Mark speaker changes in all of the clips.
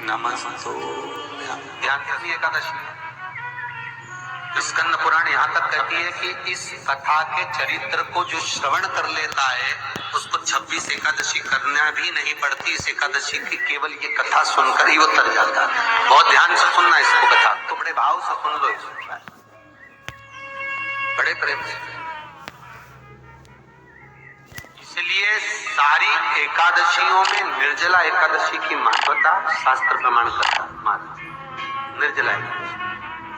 Speaker 1: नमस्तो। ध्यान दीजिए एकादशी। स्कंद पुराण यहाँ तक कहती है कि इस कथा के चरित्र को जो श्रवण कर लेता है उसको 26 एकादशी करना भी नहीं पड़ती। इस एकादशी की केवल ये कथा सुनकर ही वो तर जाता है। बहुत ध्यान से सुनना इसको कथा, तो बड़े भाव से सुन लो इसको, बड़े प्रेम से। इसलिए सारी एकादशियों में निर्जला एकादशी की महत्वता शास्त्र प्रमाण करता है। निर्जला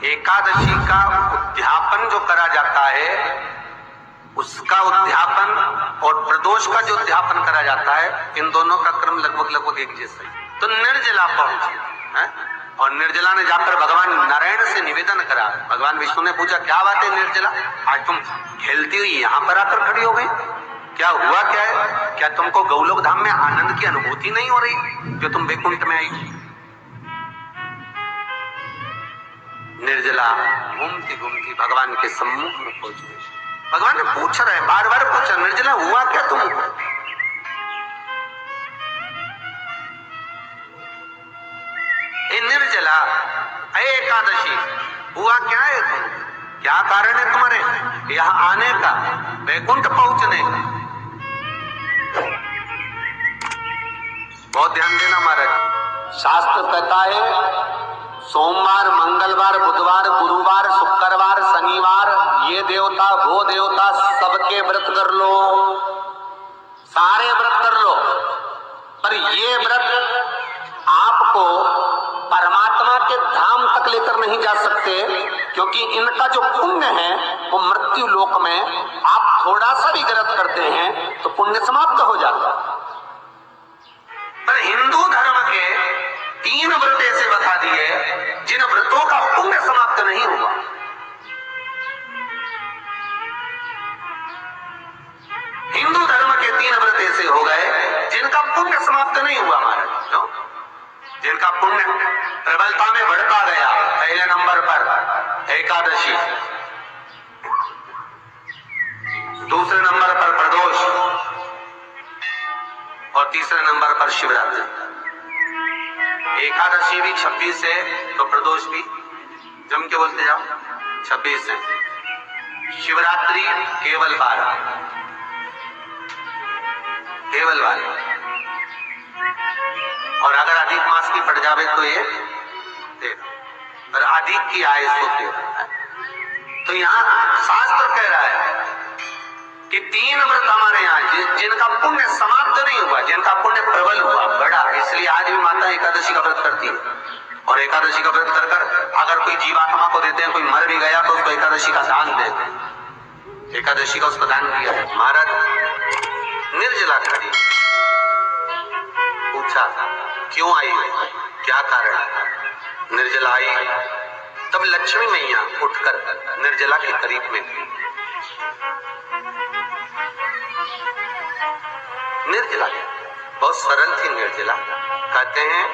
Speaker 1: एकादशी का उद्यापन जो करा जाता है, उसका उद्यापन और प्रदोष का जो उद्यापन करा जाता है, इन दोनों का क्रम लगभग एक जैसा ही। तो निर्जला पहुंची है और निर्जला ने जाकर भगवान नारायण से निवेदन करा। भगवान विष्णु ने पूछा, क्या बात है निर्जला, आज तुम खेलती हुई यहाँ पर आकर खड़ी हो गई, क्या हुआ, क्या है? क्या तुमको गौलोक धाम में आनंद की अनुभूति नहीं हो रही जो तुम वैकुंठ में आई? निर्जला घूमती घूमती भगवान के सम्मुख में पहुंच गई। भगवान ने पूछ रहे, बार बार पूछा, निर्जला हुआ क्या तुमको? निर्जला, एकादशी, हुआ क्या है तुम? क्या कारण है तुम्हारे यहाँ आने का, वैकुंठ पहुंचने का? बहुत ध्यान देना महाराज। शास्त्र कहता है सोमवार, मंगलवार, बुधवार, गुरुवार, शुक्रवार, शनिवार, ये देवता वो देवता सबके व्रत कर लो, सारे व्रत कर लो, पर ये व्रत आपको परमात्मा के धाम तक लेकर नहीं जा सकते, क्योंकि इनका जो पुण्य है वो मृत्यु लोक में आप थोड़ा सा भी गलत करते हैं तो पुण्य समाप्त हो जाता है। पर हिंदू धर्म के 3 व्रत ऐसे बता दिए जिन व्रतों का पुण्य समाप्त नहीं हुआ। हिंदू धर्म के 3 व्रत ऐसे हो गए जिनका पुण्य समाप्त नहीं हुआ महाराज। क्यों? जिनका पुण्य प्रबलता में बढ़ता गया। पहले नंबर पर एकादशी, दूसरे नंबर पर प्रदोष और तीसरे नंबर पर शिवरात्रि। एकादशी भी 26 है तो प्रदोष भी जम के बोलते जाओ 26 है। शिवरात्रि केवल 12, केवल 12। और अगर अधिक मास की पड़ जावे तो ये 13, और अधिक की आए तो 13। तो यहाँ शास्त्र कह रहा है कि 3 व्रत हमारे यहाँ जिनका पुण्य समाप्त नहीं हुआ, जिनका पुण्य प्रबल हुआ, बड़ा, इसलिए आज भी माता एकादशी का व्रत करती है। और एकादशी का व्रत कर कर अगर कोई जीवात्मा को देते हैं, कोई मर भी गया तो उसको एकादशी का दान देते हैं। एकादशी का उसको दान दिया है। महाराज निर्जला खड़ी, पूछा क्यों आई, क्या कारण? निर्जला आई तब लक्ष्मी मैया उठकर निर्जला के करीब में गई। निर्जला बहुत सरल थी निर्जला। कहते हैं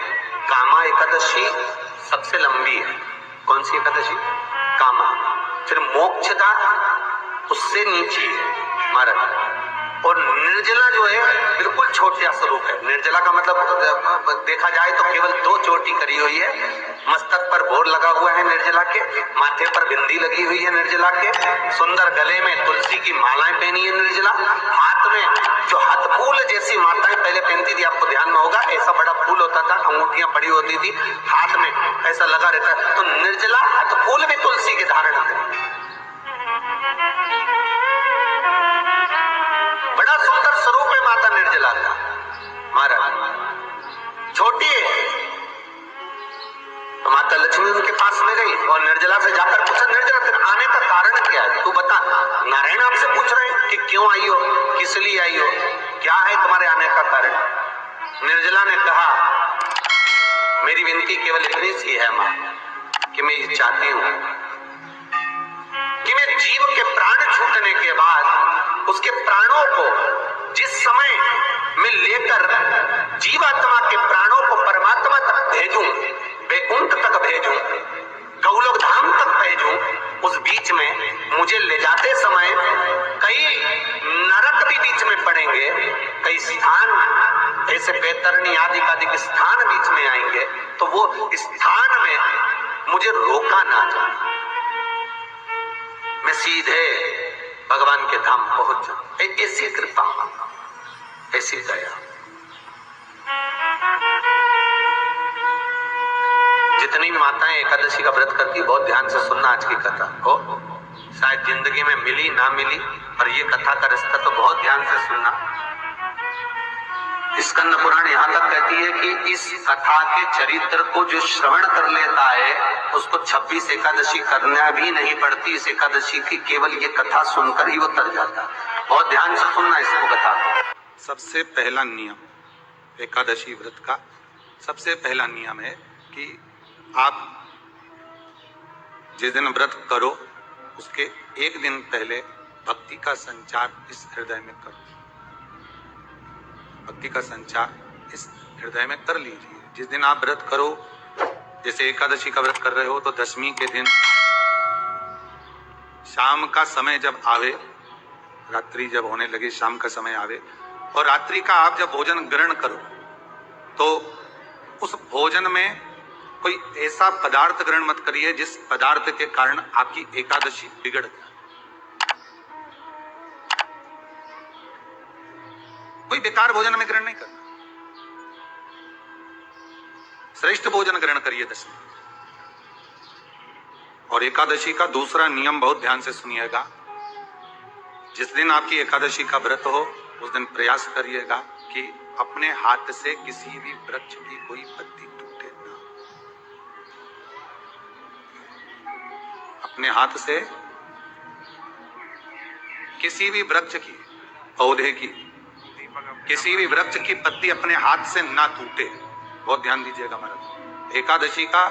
Speaker 1: कामा एकादशी सबसे लंबी है। कौन सी एकादशी? कामा। फिर मोक्षदा उससे नीचे है महाराज। और निर्जला जो है बिल्कुल छोटा स्वरूप है। निर्जला का मतलब देखा जाए तो केवल 2 चोटी करी हुई है। मस्तक पर भोर लगा हुआ है निर्जला के, माथे पर बिंदी लगी हुई है निर्जला के, सुंदर गले में तुलसी की मालाएं पहनी है निर्जला, हाथ में जो हाथ फूल जैसी माताएं पहले पहनती थी, आपको ध्यान में होगा, ऐसा बड़ा फूल होता था, अंगूठियां पड़ी होती थी, हाथ में ऐसा लगा रहता है। तो निर्जला हाथ फूल में तुलसी के धारण करती। बड़ा सुंदर स्वरूप है माता निर्जला का महाराज। छोटी है तो माता लक्ष्मी उनके पास में गई और निर्जला से जाकर पूछा, निर्जला तेरे आने का कारण क्या है, तू बता। नारायण आपसे पूछ रहे हैं कि क्यों आई हो, किस लिए आई हो, क्या है तुम्हारे आने का कारण? निर्जला ने कहा, मेरी विनती केवल इतनी सी है मां कि मैं ये चाहती हूं कि मैं जीव के प्राण छूटने के बाद उसके प्राणों को जिस समय मैं लेकर जीवात्मा के प्राणों को परमात्मा तक भेजूं, वैकुंठ तक भेजूं, गौलोक धाम तक भेजूं, उस बीच में मुझे ले जाते समय कई नरक भी बीच में पड़ेंगे, कई स्थान ऐसे बैतरणी आदि का स्थान बीच में आएंगे तो वो स्थान में मुझे रोका ना जाए, मैं सीधे भगवान के धाम पहुंच जाऊं। ऐसी कृपा, ऐसी दया। जितनी माताएं एकादशी का व्रत करती, बहुत ध्यान से सुनना आज की कथा हो, शायद जिंदगी में मिली ना मिली, और ये कथा का रिश्ता तो बहुत ध्यान से सुनना। स्कंद पुराण यहां तक कहती है कि इस कथा के चरित्र को जो श्रवण कर लेता है उसको 26 एकादशी करना भी नहीं पड़ती। इस एकादशी की केवल ये कथा सुनकर ही वो तर जाता है। बहुत ध्यान से सुनना इसको, कथा को।
Speaker 2: सबसे पहला नियम एकादशी व्रत का, सबसे पहला नियम है कि आप जिस दिन व्रत करो उसके एक दिन पहले भक्ति का संचार इस हृदय में करो। भक्ति का संचार इस हृदय में कर लीजिए। जिस दिन आप व्रत करो, जैसे एकादशी का व्रत कर रहे हो तो दशमी के दिन शाम का समय जब आवे, रात्रि जब होने लगे, शाम का समय आवे और रात्रि का आप जब भोजन ग्रहण करो तो उस भोजन में कोई ऐसा पदार्थ ग्रहण मत करिए जिस पदार्थ के कारण आपकी एकादशी बिगड़ जाए। कोई बेकार भोजन में ग्रहण नहीं करना, श्रेष्ठ भोजन ग्रहण करिए दशमी। और एकादशी का दूसरा नियम बहुत ध्यान से सुनिएगा। जिस दिन आपकी एकादशी का व्रत हो उस दिन प्रयास करिएगा कि अपने हाथ से किसी भी वृक्ष की कोई पत्ती टूटे ना। अपने हाथ से किसी भी वृक्ष की, पौधे की, किसी भी वृक्ष की पत्ती अपने हाथ से ना टूटे। बहुत ध्यान दीजिएगा महाराज। एकादशी का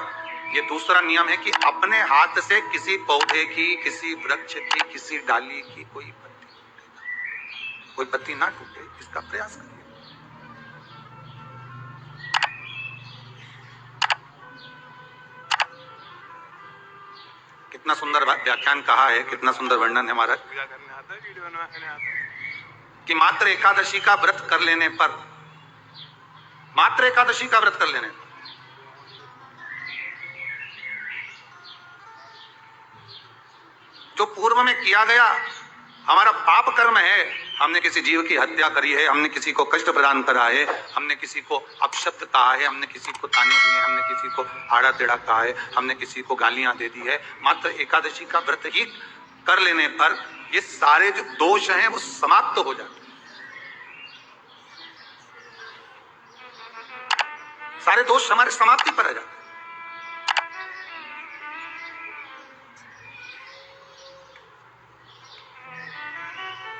Speaker 2: ये दूसरा नियम है कि अपने हाथ से किसी पौधे की, किसी वृक्ष की, किसी डाली की कोई पत्ती टूटे, कोई पत्ती ना टूटे, इसका प्रयास करिए। कितना सुंदर व्याख्यान कहा है, कितना सुंदर वर्णन है महाराज कि मात्र एकादशी का व्रत कर लेने पर, मात्र एकादशी का व्रत कर लेने पर जो पूर्व में किया गया हमारा पाप कर्म है, हमने किसी जीव की हत्या करी है, हमने किसी को कष्ट प्रदान करा है, हमने किसी को अपशब्द कहा है, हमने किसी को ताने दिए, हमने किसी को आड़ा टेढ़ा कहा है, हमने किसी को गालियां दे दी है, मात्र एकादशी का व्रत ही कर लेने पर ये सारे जो दोष हैं वो समाप्त हो जाते हैं। सारे दोष हमारे समाप्ति पर आ जाते हैं।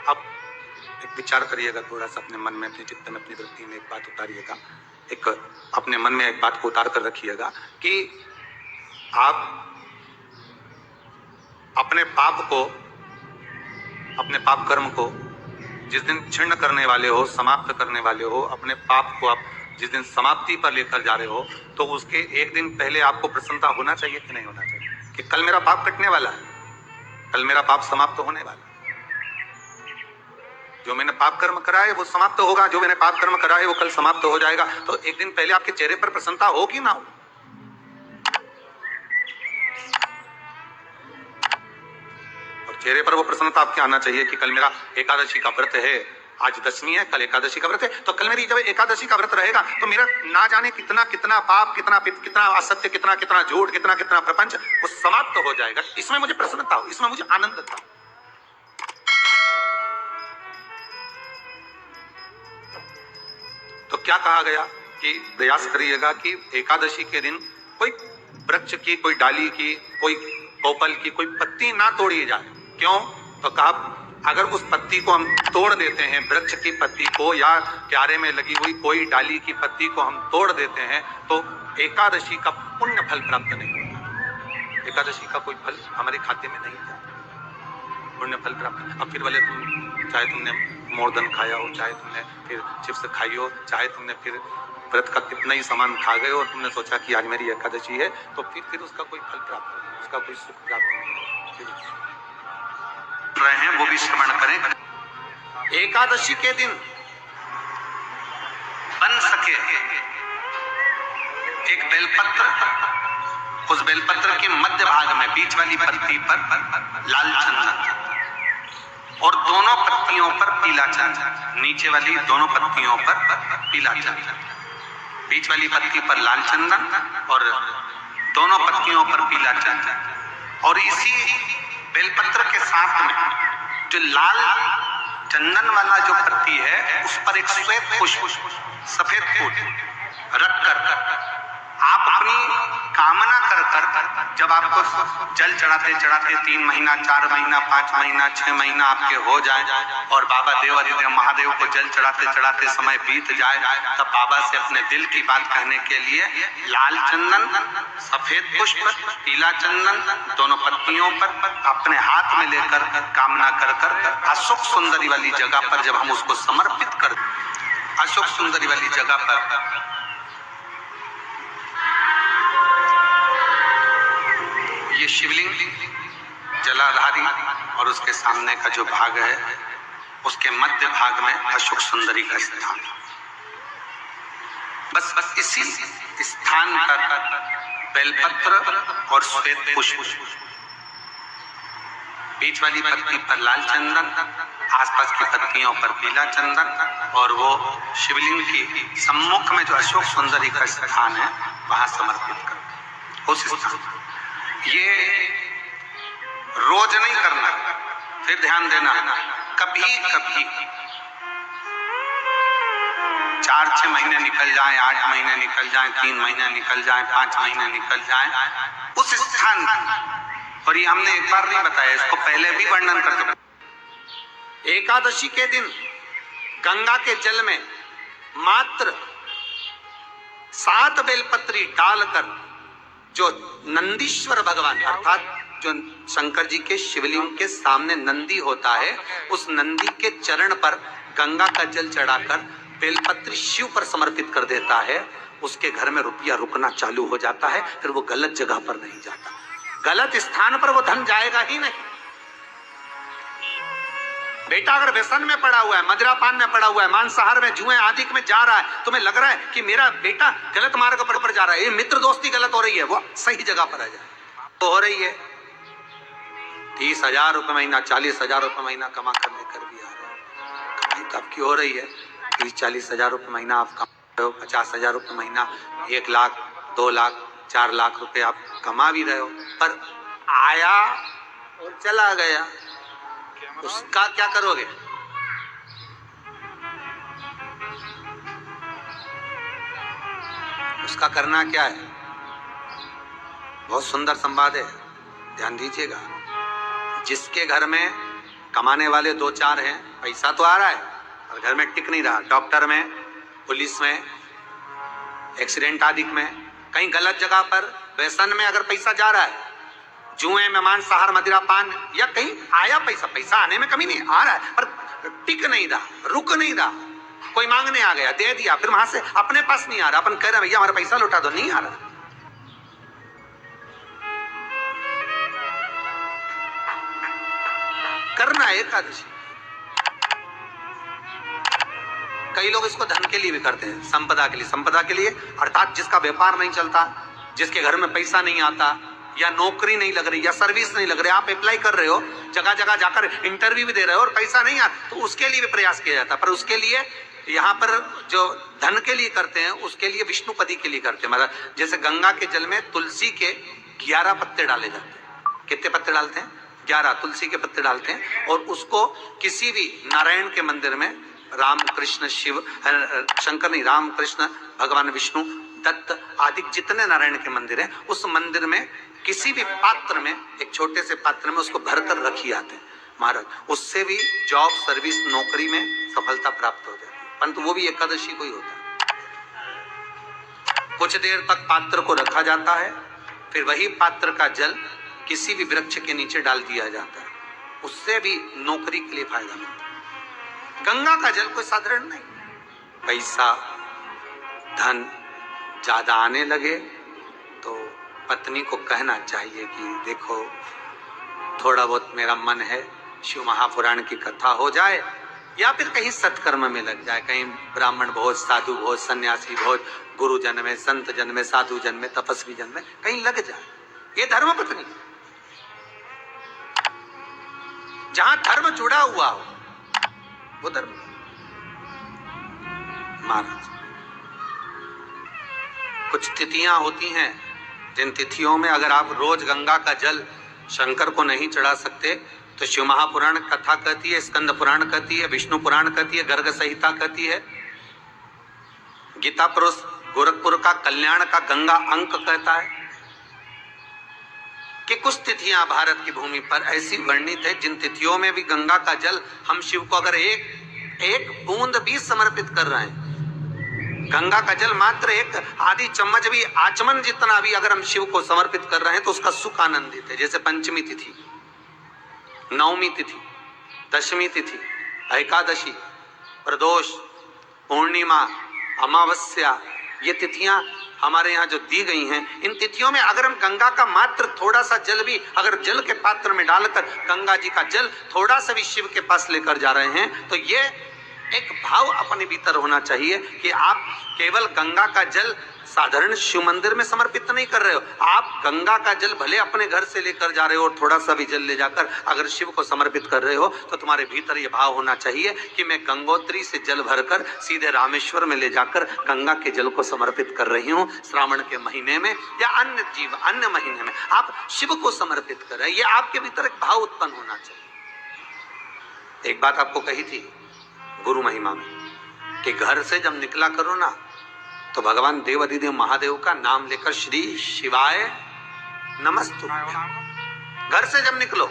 Speaker 2: अब एक विचार करिएगा थोड़ा सा अपने मन में, अपने चित्त में, अपनी वृत्ति में एक बात उतारिएगा। एक अपने मन में एक बात को उतार कर रखिएगा कि आप अपने पाप को, अपने पाप कर्म को जिस दिन क्षीण करने वाले हो, समाप्त करने वाले हो, अपने पाप को आप जिस दिन समाप्ति पर लेकर जा रहे हो तो उसके एक दिन पहले आपको प्रसन्नता होना चाहिए कि नहीं होना चाहिए कि कल मेरा पाप कटने वाला है, कल मेरा पाप समाप्त होने वाला है। जो मैंने पाप कर्म करा है वो समाप्त होगा, जो मैंने पाप कर्म करा है वो कल समाप्त हो जाएगा। तो एक दिन पहले आपके चेहरे पर प्रसन्नता हो कि ना हो? और चेहरे पर वो प्रसन्नता आपके आना चाहिए कि कल मेरा एकादशी का व्रत है, आज दशमी है, कल एकादशी का व्रत है, तो कल मेरी जब एकादशी का व्रत रहेगा तो मेरा ना जाने कितना कितना पाप, कितना असत्य, कितना झूठ, कितना प्रपंच वो समाप्त हो जाएगा। इसमें मुझे प्रसन्नता हो, इसमें मुझे आनंद था। तो क्या कहा गया कि प्रयास करिएगा कि एकादशी के दिन कोई वृक्ष की, कोई डाली की, कोई कोपल की कोई पत्ती ना तोड़ी जाए। क्यों? तो कहा अगर उस पत्ती को हम तोड़ देते हैं, वृक्ष की पत्ती को या क्यारे में लगी हुई कोई डाली की पत्ती को हम तोड़ देते हैं तो एकादशी का पुण्य फल प्राप्त नहीं होता, एकादशी का कोई फल हमारे खाते में नहीं जाता, पुण्य फल प्राप्त। अब फिर भले तुम चाहे तुमने मोरदन खाया हो, चाहे तुमने फिर चिप्स खाई हो, चाहे तुमने फिर व्रत का कितना ही सामान खा गए और तुमने सोचा कि आज मेरी एकादशी है, तो फिर उसका कोई फल प्राप्त नहीं, उसका कोई सुख प्राप्त नहीं रहे हैं वो भी श्रवण करें। एकादशी के दिन बन सके एक बेलपत्र, उस बेलपत्र के मध्य भाग में बीच वाली पत्ती पर लाल चंदन और दोनों पत्तियों पर पीला चंदन, नीचे वाली दोनों पत्तियों पर पीला चंदन, बीच वाली पत्ती पर लाल चंदन और दोनों पत्तियों पर पीला चंदन। और इसी बेलपत्र के साथ में जो लाल चंदन वाला जो पत्ती है उस पर एक श्वेत पुष्प, सफेद फूल रखकर आप अपनी कामना कर जब आपको जल चढ़ाते चढ़ाते 3 महीना, 4 महीना, 5 महीना, 6 महीना आपके हो जाए और बाबा देवाधिदेव महादेव को जल चढ़ाते चढ़ाते समय बीत जाए, तब बाबा से अपने दिल की बात कहने के लिए लाल चंदन, सफेद पुष्प, पीला चंदन दोनों पत्तियों पर अपने हाथ में लेकर कामना कर अशोक सुंदरी वाली जगह पर जब हम उसको समर्पित कर, अशोक सुंदरी वाली जगह पर ये शिवलिंग जलाधारी और उसके सामने का जो भाग है उसके मध्य भाग में अशोक सुंदरी का स्थान। बस इसी स्थान पर बेलपत्र और श्वेत पुष्प, बीच वाली पत्ती पर लाल चंदन, आसपास की पत्तियों पर पीला चंदन और वो शिवलिंग की सम्मुख में जो अशोक सुंदरी का स्थान है वहां समर्पित कर। उस स्थान ये रोज नहीं करना, फिर ध्यान देना, कभी कभी 4-6 महीने निकल जाए, 8 महीने निकल जाए, 3 महीने निकल जाए, 5 महीने निकल जाए उस स्थान, और ये हमने एक बार नहीं बताया, इसको पहले भी वर्णन कर चुके। एकादशी के दिन गंगा के जल में मात्र 7 बेलपत्री डालकर जो नंदीश्वर भगवान अर्थात जो शंकर जी के शिवलिंग के सामने नंदी होता है, उस नंदी के चरण पर गंगा का जल चढ़ाकर बेलपत्री शिव पर समर्पित कर देता है, उसके घर में रुपया रुकना चालू हो जाता है। फिर वो गलत जगह पर नहीं जाता, गलत स्थान पर वो धन जाएगा ही नहीं। बेटा अगर व्यसन में पड़ा हुआ है, मदिरा पान में पड़ा हुआ है, मांसाहार में, जुए आदि में जा रहा है, तुम्हें लग रहा है कि मेरा बेटा गलत मार्ग पर जा रहा है, ये मित्र दोस्ती गलत हो रही है, वो सही जगह पर आ जाए। तो हो रही है 30,000 रुपये महीना, 40,000 रुपये महीना कमा कर लेकर भी आ रहे हो, कमाई तो आपकी हो रही है, 30-40 हजार रुपये महीना आप कमा रहे हो, 50,000 रुपये महीना, 1 लाख, 2 लाख, 4 लाख रुपए आप कमा भी रहे हो, पर आया और चला गया, उसका क्या करोगे? उसका करना क्या है? बहुत सुंदर संवाद है, ध्यान दीजिएगा। जिसके घर में कमाने वाले 2-4 हैं, पैसा तो आ रहा है और घर में टिक नहीं रहा, डॉक्टर में, पुलिस में, एक्सीडेंट आदि में, कहीं गलत जगह पर व्यसन में अगर पैसा जा रहा है, जुए में, मांसाहार, मदिरा पान, या कहीं आया पैसा आने में कमी नहीं, आ रहा है पर टिक नहीं रहा, रुक नहीं रहा, कोई मांगने आ गया, दे दिया, फिर वहां से अपने पास नहीं आ रहा, अपन कह रहे हैं भैया हमारा पैसा लौटा दो, नहीं आ रहा। करना है एकादशी। कई लोग इसको धन के लिए भी करते हैं, संपदा के लिए, संपदा के लिए अर्थात जिसका व्यापार नहीं चलता, जिसके घर में पैसा नहीं आता, या नौकरी नहीं लग रही, या सर्विस नहीं लग रही, आप अप्लाई कर रहे हो, जगह जगह जाकर इंटरव्यू भी दे रहे हो और पैसा नहीं आता, तो उसके लिए भी प्रयास किया जाता है। पर उसके लिए यहाँ पर जो धन के लिए करते हैं, उसके लिए विष्णुपदी के लिए करते हैं। मतलब जैसे गंगा के जल में तुलसी के 11 पत्ते डाले जाते हैं। कितने पत्ते डालते हैं? 11 तुलसी के पत्ते डालते हैं, और उसको किसी भी नारायण के मंदिर में, राम कृष्ण शिव, शंकर नहीं, राम कृष्ण भगवान विष्णु, दत्त आदि जितने नारायण के मंदिर हैं, उस मंदिर में किसी भी पात्र में, एक छोटे से पात्र में उसको भर कर रखी जाते हैं महाराज। उससे भी जॉब, सर्विस, नौकरी में सफलता प्राप्त हो जाती है, परंतु वो भी एकादशी को ही होता है। कुछ देर तक पात्र को रखा जाता है, फिर वही पात्र का जल किसी भी वृक्ष के नीचे डाल दिया जाता है, उससे भी नौकरी के लिए फायदा मिलता है। गंगा का जल कोई साधारण नहीं। पैसा, धन ज्यादा आने लगे तो पत्नी को कहना चाहिए कि देखो थोड़ा बहुत मेरा मन है, शिव महापुराण की कथा हो जाए या फिर कहीं सत्कर्म में लग जाए, कहीं ब्राह्मण भोज, साधु भोज, सन्यासी भोज, गुरु जन में, संत जन में, साधु जन में, तपस्वी जन में कहीं लग जाए। ये धर्म पत्नी, जहां धर्म जुड़ा हुआ हो वो धर्म। महाराज, कुछ तिथियां होती हैं जिन तिथियों में अगर आप रोज गंगा का जल शंकर को नहीं चढ़ा सकते तो शिव महापुराण कथा कहती है, स्कंद पुराण कहती है, विष्णु पुराण कहती है, गर्ग संहिता कहती है, गीता पुरुष गोरखपुर का कल्याण का गंगा अंक कहता है कि कुछ तिथियां भारत की भूमि पर ऐसी वर्णित है जिन तिथियों में भी गंगा का जल हम शिव को अगर एक बूंद भी समर्पित कर रहे हैं, गंगा का जल मात्र एक आधी चम्मच भी, आचमन जितना भी अगर हम शिव को समर्पित कर रहे हैं तो उसका सुख आनंदित है। जैसे पंचमी तिथि, नवमी तिथि, दशमी तिथि, एकादशी, प्रदोष, पूर्णिमा, अमावस्या, ये तिथियां हमारे यहाँ जो दी गई हैं, इन तिथियों में अगर हम गंगा का मात्र थोड़ा सा जल भी अगर जल के पात्र में डालकर गंगा जी का जल थोड़ा सा भी शिव के पास लेकर जा रहे हैं तो ये एक भाव अपने भीतर होना चाहिए कि आप केवल गंगा का जल साधारण शिव मंदिर में समर्पित नहीं कर रहे हो, आप गंगा का जल भले अपने घर से लेकर जा रहे हो और थोड़ा सा भी जल ले जाकर अगर शिव को समर्पित कर रहे हो तो तुम्हारे भीतर ये भाव होना चाहिए कि मैं गंगोत्री से जल भरकर सीधे रामेश्वर में ले जाकर गंगा के जल को समर्पित कर रही हूँ। श्रावण के महीने में या अन्य महीने में आप शिव को समर्पित कर रहे हैं, ये आपके भीतर एक भाव उत्पन्न होना चाहिए। एक बात आपको कही थी गुरु महिमा में कि घर से जब निकला करो ना तो भगवान देव अधिदेव महादेव का नाम लेकर श्री शिवाय नमस्तुभ्यम। घर से जब निकलो,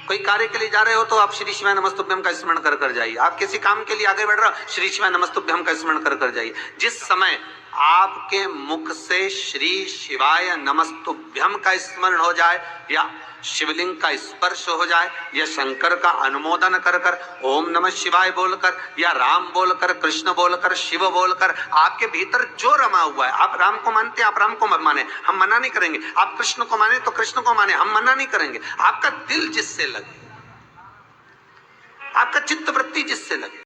Speaker 2: कोई कार्य के लिए जा रहे हो तो आप श्री शिवाय नमस्तुभ्यम का स्मरण कर कर जाइए। आप किसी काम के लिए आगे बढ़ रहे हो, श्री शिवाय नमस्तुभ्यम का स्मरण कर कर जाइए। जिस समय आपके मुख से श्री शिवाय नमस्तुभ्यम का स्मरण हो जाए या शिवलिंग का स्पर्श हो जाए या शंकर का अनुमोदन कर कर ओम नमः शिवाय बोलकर या राम बोलकर, कृष्ण बोलकर, शिव बोलकर, आपके भीतर जो रमा हुआ है, आप राम को मानते हैं आप राम को माने, हम मना नहीं करेंगे। आप कृष्ण को माने तो कृष्ण को माने, हम मना नहीं करेंगे। आपका दिल जिससे लगे, आपका चित्त वृत्ति जिससे लगे,